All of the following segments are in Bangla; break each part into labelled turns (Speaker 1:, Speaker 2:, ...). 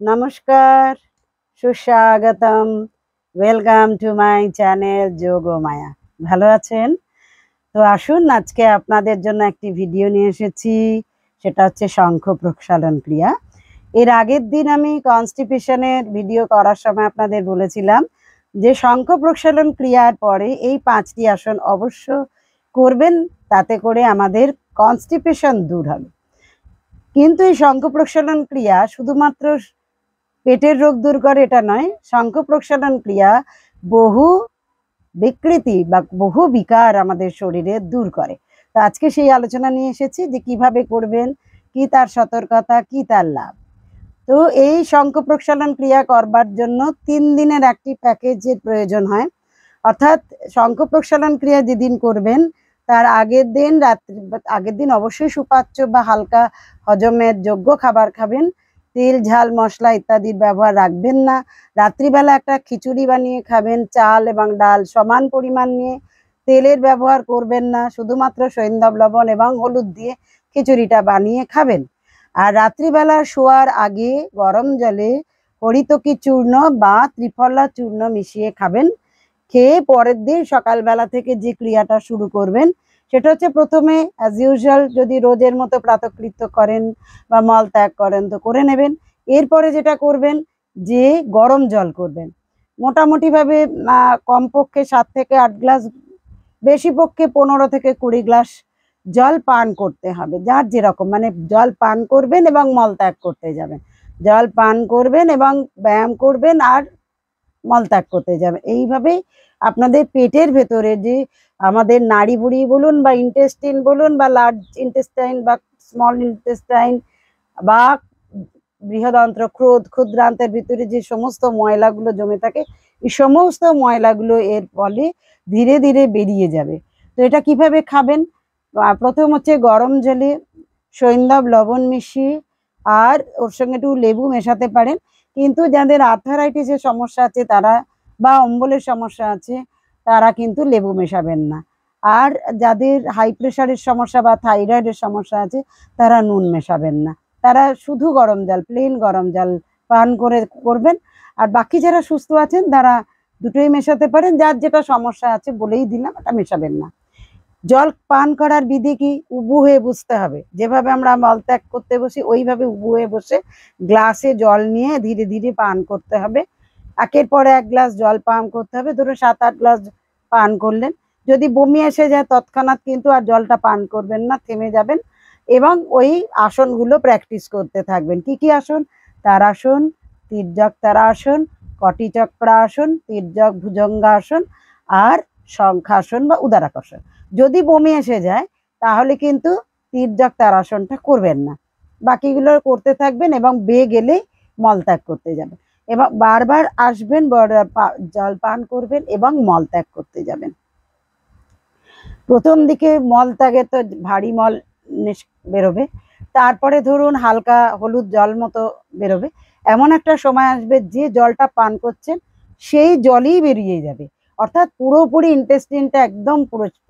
Speaker 1: নমস্কার, সুস্বাগতম। ওয়েলকাম টু মাই চ্যানেল যোগ ও মায়া। ভালো আছেন? তো আসুন আজকে আপনাদের জন্য একটি ভিডিও নিয়ে এসেছি। সেটা হচ্ছে শঙ্খ প্রক্ষালন ক্রিয়া। এর আগের দিন আমি কনস্টিপেশনের ভিডিও করার সময় আপনাদের বলেছিলাম যে শঙ্খ প্রক্ষালন ক্রিয়ার পরে এই 5টি আসন অবশ্য করবেন, তাতে করে আমাদের কনস্টিপেশন দূর হবে। কিন্তু এই শঙ্খ প্রক্ষালন ক্রিয়া শুধুমাত্র পেটের রোগ দূর করে এটা নয়, শঙ্খ প্রক্ষালন ক্রিয়া বহু বিকৃতি বা বহু বিকার আমাদের শরীরে দূর করে। তো আজকে সেই আলোচনা নিয়ে এসেছি যে কিভাবে করবেন, কি তার সতর্কতা, কি তার লাভ। তো এই শঙ্খ প্রক্ষালন ক্রিয়া করবার জন্য 3 দিনের একটি প্যাকেজের প্রয়োজন হয়। অর্থাৎ শঙ্খ প্রক্ষালন ক্রিয়া যেদিন করবেন তার আগের দিন অবশ্যই সুপাচ্য বা হালকা হজমের যোগ্য খাবার খাবেন। তেল, ঝাল, মশলা ইত্যাদির ব্যবহার রাখবেন না। রাত্রিবেলা একটা খিচুড়ি বানিয়ে খাবেন, চাল এবং ডাল সমান পরিমাণ নিয়ে। তেলের ব্যবহার করবেন না, শুধুমাত্র সৈন্ধব লবণ এবং হলুদ দিয়ে খিচুড়িটা বানিয়ে খাবেন। আর রাত্রিবেলা শোয়ার আগে গরম জলে হরিতকি চূর্ণ বা ত্রিফলা চূর্ণ মিশিয়ে খাবেন। খেয়ে পরের দিন সকালবেলা থেকে যে ক্রিয়াটা শুরু করবেন সেটা হচ্ছে প্রথমে অ্যাজ ইউজুয়াল যদি রোজের মতো প্রাতঃকৃত্য করেন বা মল ত্যাগ করেন তো করে নেবেন। এরপরে যেটা করবেন যে গরম জল করবেন মোটামুটিভাবে কমপক্ষে 7 থেকে 8 গ্লাস, বেশি পক্ষে 15 থেকে 20 গ্লাস জল পান করতে হবে। যার যেরকম মানে জল পান করবেন এবং মল ত্যাগ করতে যাবেন, জল পান করবেন এবং ব্যায়াম করবেন আর মলত্যাগ করতে যাবে। এইভাবেই আপনাদের পেটের ভেতরে যে আমাদের নাড়ি ভুড়ি বলুন বা ইন্টেস্টাইন বলুন বা লার্জ ইন্টেস্টাইন বা স্মল ইন্টেস্টাইন বা বৃহদন্ত্র, ক্ষুদ্রান্তের ভিতরে যে সমস্ত ময়লাগুলো জমে থাকে, এই সমস্ত ময়লাগুলো এর ফলে ধীরে ধীরে বেরিয়ে যাবে। তো এটা কিভাবে খাবেন? প্রথম হচ্ছে গরম জলে সৈন্ধব লবণ মিশিয়ে আর ওর সঙ্গে একটু লেবু মেশাতে পারেন। কিন্তু যাদের আর্থারাইটিসের সমস্যা আছে তারা বা অম্বলের সমস্যা আছে তারা কিন্তু লেবু মেশাবেন না। আর যাদের হাই প্রেশারের সমস্যা বা থাইরয়েডের সমস্যা আছে তারা নুন মেশাবেন না। তারা শুধু গরম জল, প্লেন গরম জল পান করবেন। আর বাকি যারা সুস্থ আছেন তারা দুটোই মেশাতে পারেন। যার যেটা সমস্যা আছে বলেই দিলাম, এটা মেশাবেন না। জল পান করার বিধি কি? উবু হয়ে বসতে হবে। যেভাবে আমরা মলত্যাগ করতে বসি ওইভাবে উবু হয়ে বসে গ্লাসে জল নিয়ে ধীরে ধীরে পান করতে হবে। একের পর এক গ্লাস জল পান করতে হবে। ধরো 7-8 গ্লাস পান করলেন, যদি বমি এসে যায় তৎক্ষণাৎ কিন্তু আর জলটা পান করবেন না, থেমে যাবেন এবং ওই আসনগুলো প্র্যাকটিস করতে থাকবেন। কি কি আসন? তারাসন, তির্যক তারাসন, কটি চক্রাসন, তির্যক ভুজঙ্গাসন আর শঙ্খাসন বা উদারাকসন। যদি বমি এসে যায় তাহলে কিন্তু তির্যক তারাসনটা করবেন না, বাকিগুলো করতে থাকবেন এবং বেয়ে গেলে মলত্যাগ করতে যাবেন এবং বারবার আসবেন, জল পান করবেন এবং মলত্যাগ করতে যাবেন। প্রথম দিকে মলত্যাগে তো ভারী মল বেরোবে, তারপরে ধরুন হালকা হলুদ জল মতো বেরোবে। এমন একটা সময় আসবে যে জলটা পান করছেন সেই জলই বেরিয়ে যাবে, অর্থাৎ পুরোপুরি ইন্টেস্টিনটা একদম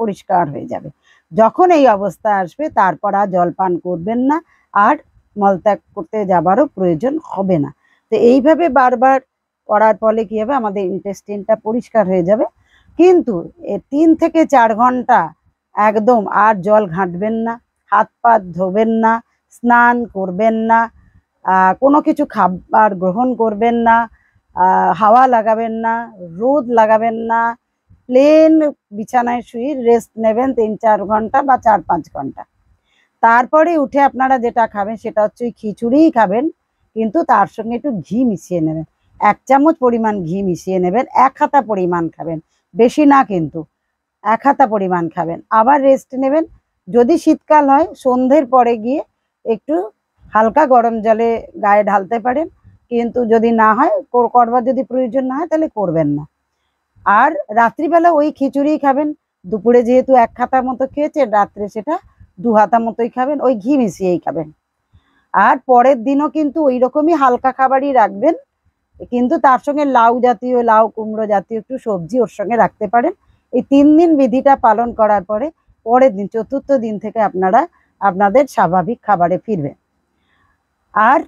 Speaker 1: পরিষ্কার হয়ে যাবে। যখন এই অবস্থা আসবে তারপর আর জল পান করবেন না, আর মলত্যাগ করতে যাবারও প্রয়োজন হবে না। তো এইভাবে বারবার করার ফলে কি হবে, আমাদের ইন্টেস্টিনটা পরিষ্কার হয়ে যাবে। কিন্তু 3 থেকে 4 ঘন্টা একদম আর জল ঘাঁটবেন না, হাত পা ধোবেন না, স্নান করবেন না, কোনো কিছু খাবার গ্রহণ করবেন না, হাওয়া লাগাবেন না, রোদ লাগাবেন না, প্লেন বিছানায় শুয়ে রেস্ট নেবেন 3-4 ঘন্টা বা 4-5 ঘন্টা। তারপরে উঠে আপনারা যেটা খাবেন সেটা হচ্ছে খিচুড়িই খাবেন, কিন্তু তার সঙ্গে একটু ঘি মিশিয়ে নেবেন। 1 চামচ পরিমাণ ঘি মিশিয়ে নেবেন, 1 হাতা পরিমাণ খাবেন, বেশি না কিন্তু 1 হাতা পরিমাণ খাবেন। আবার রেস্ট নেবেন। যদি শীতকাল হয় সন্ধ্যের পরে গিয়ে একটু হালকা গরম জলে গায়ে ঢালতে পারেন, কিন্তু যদি না হয় করবার যদি প্রয়োজন না হয় তাহলে করবেন না। আর রাত্রিবেলা ওই খিচুড়ি খাবেন। দুপুরে যেহেতু 1 হাতা মতো খেয়েছেন, রাত্রে সেটা 2 হাতা মতোই খাবেন, ওই ঘি মিশিয়েই খাবেন। আর পরের দিনও কিন্তু ওই রকমই হালকা খাবারই রাখবেন, কিন্তু তার সঙ্গে লাউ জাতীয়, লাউ কুমড়ো জাতীয় একটু সবজি ওর সঙ্গে রাখতে পারেন। এই 3 দিন বিধিটা পালন করার পরে পরের দিন 4র্থ দিন থেকে আপনারা আপনাদের স্বাভাবিক খাবারে ফিরবেন। আর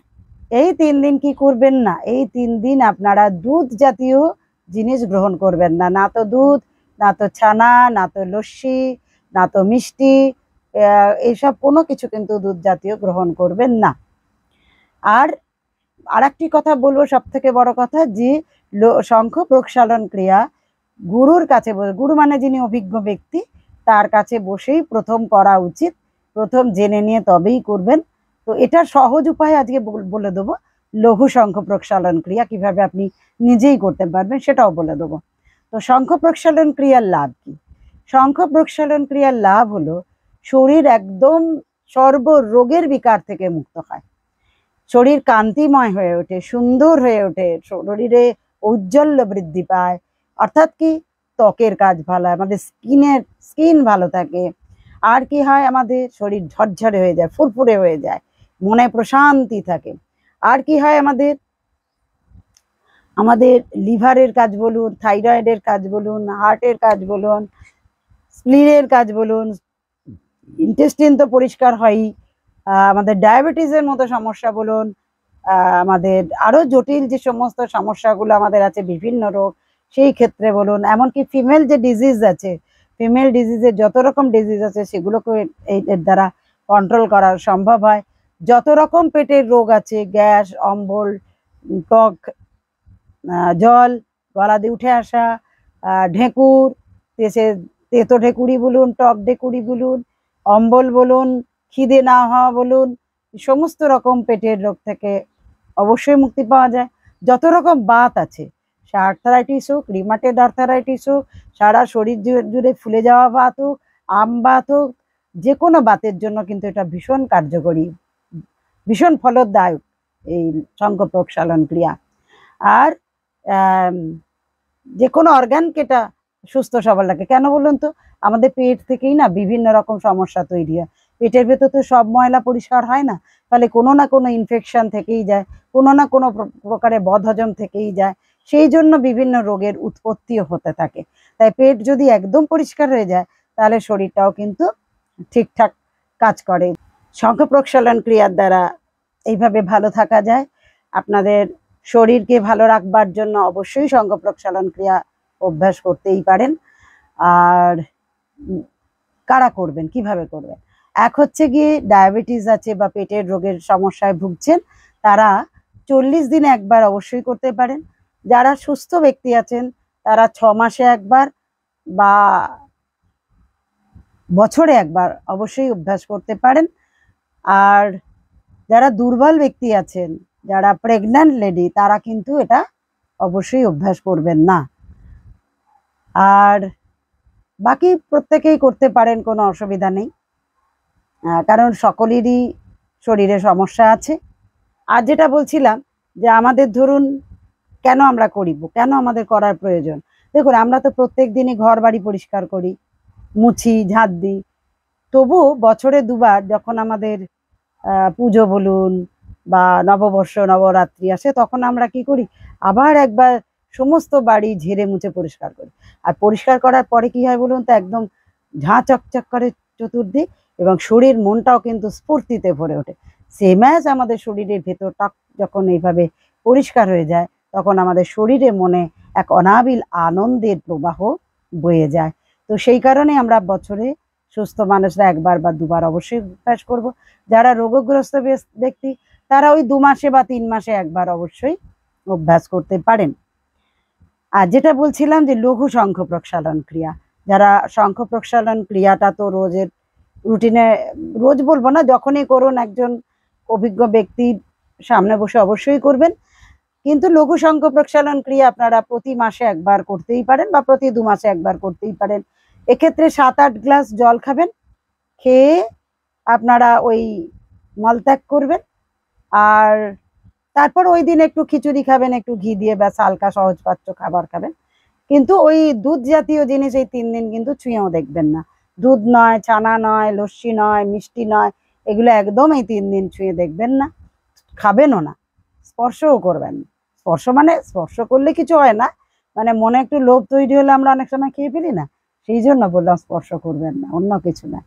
Speaker 1: এই 3 দিন কি করবেন না, এই 3 দিন আপনারা দুধ জাতীয় জিনিস গ্রহণ করবেন না, না তো দুধ, না তো ছানা, না তো লস্যি, না তো মিষ্টি, এইসব কোনো কিছু কিন্তু দুধ জাতীয় গ্রহণ করবেন না। আর আরেকটি কথা বলবো, সব থেকে বড় কথা, যে শঙ্খ প্রক্ষালন ক্রিয়া গুরুর কাছে, গুরু মানে যিনি অভিজ্ঞ ব্যক্তি, তার কাছে বসেই প্রথম করা উচিত, প্রথম জেনে নিয়ে তবেই করবেন। তো এটা সহজ উপায় আজকে বলে দেবো, লঘু শঙ্খ প্রক্ষালন ক্রিয়া কিভাবে আপনি নিজেই করতে পারবেন সেটাও বলে দেবো। তো শঙ্খ প্রক্ষালন ক্রিয়ার লাভ কি? শঙ্খ প্রক্ষালন ক্রিয়ার লাভ হলো শরীর একদম সর্ব রোগের বিকার থেকে মুক্ত হয়, শরীর কান্তিময় হয়ে ওঠে, সুন্দর হয়ে ওঠে, শরীরে ঔজ্জ্বল্য বৃদ্ধি পায়, অর্থাৎ কি ত্বকের কাজ ভালো হয়, আমাদের স্কিন ভালো থাকে। আর কি হয়, আমাদের শরীর ঝরঝরে হয়ে যায়, ফুরফুরে হয়ে যায়, মনে প্রশান্তি থাকে। আর কি হয়, আমাদের আমাদের লিভারের কাজ বলুন, থাইরয়েডের কাজ বলুন, হার্টের কাজ বলুন, স্প্লিনের কাজ বলুন, ইন্টেস্টিন তো পরিষ্কার হয়ই, আমাদের ডায়াবেটিসের মতো সমস্যা বলুন, আমাদের আরো জটিল যে সমস্ত সমস্যাগুলো আমাদের আছে, বিভিন্ন রোগ, সেই ক্ষেত্রে বলুন, এমনকি ফিমেল যে ডিজিজ আছে, ফিমেল ডিজিজের যত রকম ডিজিজ আছে সেগুলোকে এর দ্বারা কন্ট্রোল করা সম্ভব হয়। যত রকম পেটের রোগ আছে, গ্যাস, অম্বল, টক জল, গলা দিয়ে উঠে আসা, ঢেঁকুর, তেতো ঢেঁকুরি বলুন, টক ঢেঁকুরি বলুন, অম্বল বলুন, খিদে না হওয়া বলুন, সমস্ত রকম পেটের রোগ থেকে অবশ্যই মুক্তি পাওয়া যায়। যত রকম বাত আছে, সে আর্থারাইটিস হোক, রিমাটেড আর্থারাইটিস হোক, সারা শরীর জুড়ে ফুলে যাওয়া বাত হোক, আম বাত হোক, যে কোনো বাতের জন্য কিন্তু এটা ভীষণ কার্যকরী, ভীষণ ফলদায়ক এই শঙ্খ প্রক্ষালন ক্রিয়া। আর যে কোনো অর্গানকে এটা সুস্থ সবল রাখে। কেন বলুন তো, আমাদের পেট থেকেই না বিভিন্ন রকম সমস্যা তৈরি হয়, পেটের ভেতর তো সব ময়লা পরিষ্কার হয় না, তাহলে কোনো না কোনো ইনফেকশন থেকেই যায়, কোনো না কোনো প্রকারে বদহজম থেকেই যায়, সেই জন্য বিভিন্ন রোগের উৎপত্তিও হতে থাকে। তাই পেট যদি একদম পরিষ্কার হয়ে যায় তাহলে শরীরটাও কিন্তু ঠিকঠাক কাজ করে। শঙ্খ প্রক্ষালন ক্রিয়ার দ্বারা এইভাবে ভালো থাকা যায়। আপনাদের শরীরকে ভালো রাখবার জন্য অবশ্যই শঙ্খ প্রক্ষালন ক্রিয়া অভ্যাস করতেই পারেন। আর কারা করবেন, কিভাবে করবেন? এক হচ্ছে গিয়ে ডায়াবেটিস আছে বা পেটের রোগের সমস্যায় ভুগছেন, তারা 40 দিনে একবার অবশ্যই করতে পারেন। যারা সুস্থ ব্যক্তি আছেন তারা 6 মাসে একবার বা বছরে একবার অবশ্যই অভ্যাস করতে পারেন। আর যারা দুর্বল ব্যক্তি আছেন, যারা প্রেগন্যান্ট লেডি, তারা কিন্তু এটা অবশ্যই অভ্যাস করবেন না। আর বাকি প্রত্যেকেই করতে পারেন, কোনো অসুবিধা নেই, কারণ সকলেরই শরীরে সমস্যা আছে। আর যেটা বলছিলাম যে আমাদের ধরুন কেন আমরা করিব, কেন আমাদের করার প্রয়োজন, দেখুন আমরা তো প্রত্যেক দিনই ঘর বাড়ি পরিষ্কার করি, মুছি, ঝাঁট দিই, তবু বছরে দুবার যখন আমাদের পুজো বলুন বা নববর্ষ, নবরাত্রি আসে, তখন আমরা কি করি, আবার একবার সমস্ত বাড়ি ঝেড়ে মুছে পরিষ্কার করি। আর পরিষ্কার করার পরে কি হয় বলুন তো, একদম ঝাঁ চকচক করে চতুর্দিক, এবং শরীর মনটাও কিন্তু স্ফূর্তিতে ভরে ওঠে। সেম অ্যাজ আমাদের শরীরের ভেতরটা যখন এইভাবে পরিষ্কার হয়ে যায়, তখন আমাদের শরীরে মনে এক অনাবিল আনন্দের প্রবাহ বয়ে যায়। তো সেই কারণে আমরা বছরে সুস্থ মানুষরা একবার বা দুবার অবশ্যই অভ্যাস করব। যারা রোগগ্রস্ত ব্যক্তি তারা ওই 2 মাসে বা 3 মাসে একবার অবশ্যই অভ্যাস করতে পারেন। আর যেটা বলছিলাম যে লঘু শঙ্খ প্রক্ষালন ক্রিয়া, যারা শঙ্খ প্রক্ষালন ক্রিয়াটা তো রোজের রুটিনে, রোজ বলবো না, যখনই করুন একজন অভিজ্ঞ ব্যক্তির সামনে বসে অবশ্যই করবেন। কিন্তু লঘু শঙ্খ প্রক্ষালন ক্রিয়া আপনারা প্রতি মাসে একবার করতেই পারেন বা প্রতি 2 মাসে একবার করতেই পারেন। এক্ষেত্রে 7-8 গ্লাস জল খাবেন, খেয়ে আপনারা ওই মলত্যাগ করবেন, আর তারপর ওই দিন একটু খিচুড়ি খাবেন, একটু ঘি দিয়ে, ব্যাস হালকা সহজপাচ্য খাবার খাবেন। কিন্তু ওই দুধ জাতীয় জিনিস এই 3 দিন কিন্তু ছুঁয়েও দেখবেন না। দুধ নয়, ছানা নয়, লস্যি নয়, মিষ্টি নয়, এগুলো একদম এই 3 দিন ছুঁয়ে দেখবেন না, খাবেনও না, স্পর্শও করবেন না। স্পর্শ মানে স্পর্শ করলে কিছু হয় না, মানে মনে একটু লোভ তৈরি হলে আমরা অনেক সময় খেয়ে ফেলি না, সেই জন্য বললাম স্পর্শ করবেন না, অন্য কিছু না।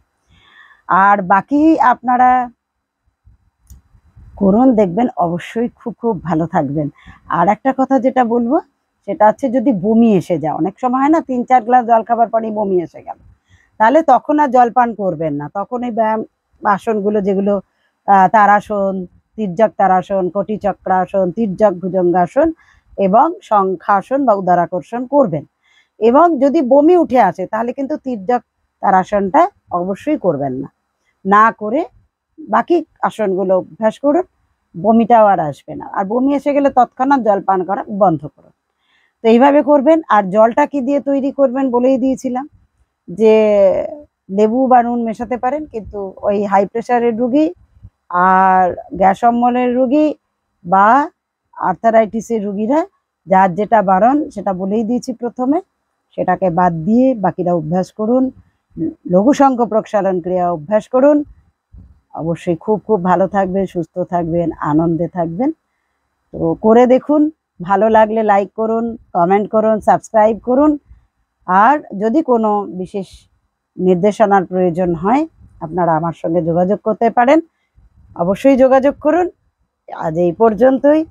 Speaker 1: আর বাকি আপনারা করুন, দেখবেন অবশ্যই খুব খুব ভালো থাকবেন। আর একটা কথা যেটা বলবো সেটা হচ্ছে, যদি বমি এসে যায়, অনেক সময় হয় না ৩-৪ গ্লাস জল খাবার পরেই বমি এসে গেল, তাহলে তখন আর জলপান করবেন না। তখন এই ব্যায়াম আসনগুলো, যেগুলো তারাসন, তির্যক তারাসন, কোটি চক্রাসন, তির্যক ভুজঙ্গাসন এবং শঙ্খাসন বা উদরাকর্ষণ করবেন। এবং যদি বমি উঠে আসে তাহলে কিন্তু তির্যক তারাসনটা অবশ্যই করবেন না, না করে বাকি আসনগুলো অভ্যাস করুন, বমিটাও আর আসবে না। আর বমি এসে গেলে তৎক্ষণাৎ জল পান করা বন্ধ করুন। তো এইভাবে করবেন। আর জলটা কি দিয়ে তৈরি করবেন বলেই দিয়েছিলাম, যে লেবু বা নুন মেশাতে পারেন, কিন্তু ওই হাই প্রেশারের রুগী আর গ্যাস অম্বলের রুগী বা আর্থারাইটিসের রুগীরা যার যেটা বারণ সেটা বলেই দিয়েছি প্রথমে, সেটাকে বাদ দিয়ে বাকিরা অভ্যাস করুন। লঘু শঙ্খ প্রক্ষালন ক্রিয়া অভ্যাস করুন, অবশ্যই খুব খুব ভালো থাকবেন, সুস্থ থাকবেন, আনন্দে থাকবেন। তো করে দেখুন, ভালো লাগলে লাইক করুন, কমেন্ট করুন, সাবস্ক্রাইব করুন। আর যদি কোনো বিশেষ নির্দেশনার প্রয়োজন হয়, আপনারা আমার সঙ্গে যোগাযোগ করতে পারেন, অবশ্যই যোগাযোগ করুন। আজ এই পর্যন্তই।